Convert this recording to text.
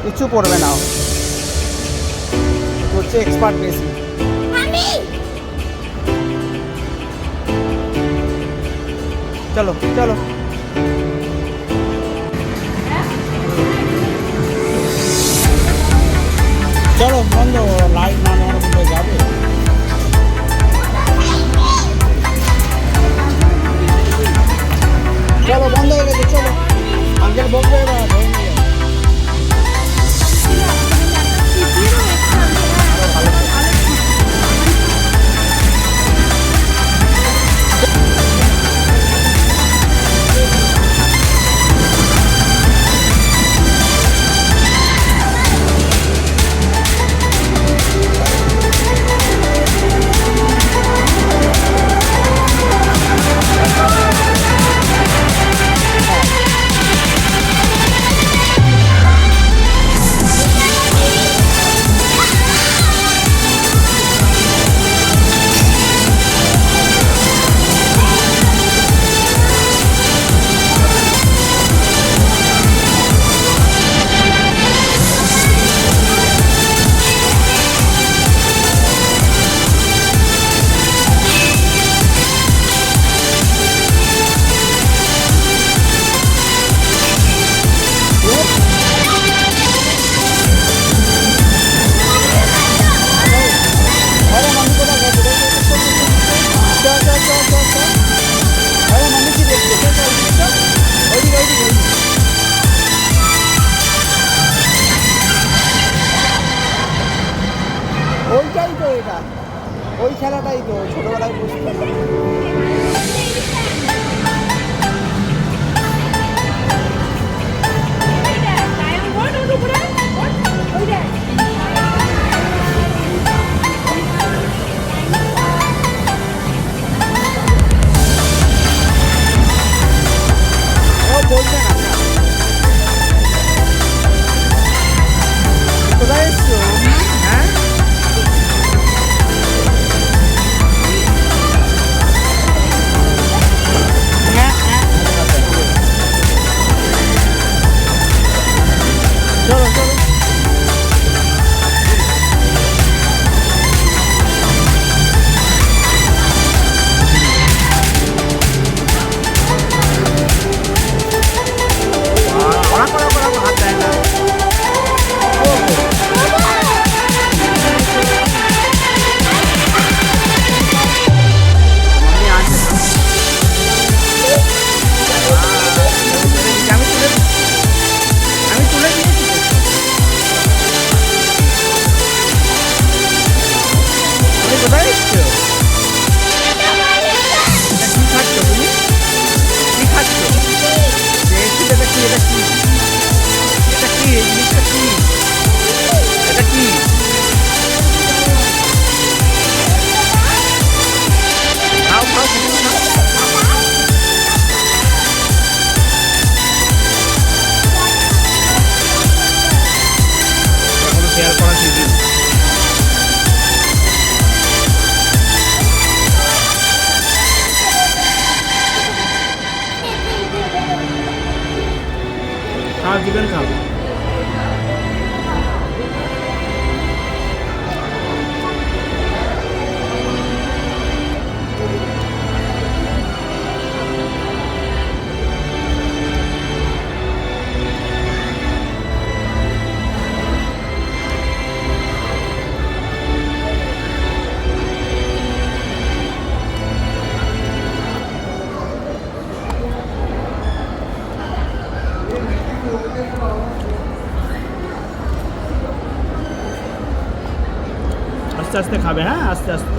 কিছু পড়বে না, হচ্ছে এক্সপার্ট বেশি। চলো চলো চলো, বন্ধ লাইট না নেওয়ার মধ্যে যাবে। চলো বন্ধ হয়ে গেছে, চলো আঙ্কেল বলবে এবার ধরে নিয়ে যাও। ওইটাই তো, এটা ওই খেলাটাই তো ছোটবেলায় বুঝতাম। ও বলবে না, কোথায় এসছো? হ্যাঁ চলো চলো হাত দেয় না। আমি তুলে দিয়েছি। তুমি কোথায় এসছো? কি খাচ্ছ তুমি? কি খাচ্ছ? এটা কি? এটা কি? এটা কি? এই জিনিসটা কি? এটা কি? খাও খাও খাও। এখনো শেয়ার করা সিজন। খাও চিকেন খাও। আস্তে আস্তে খাবে, হ্যাঁ আস্তে আস্তে।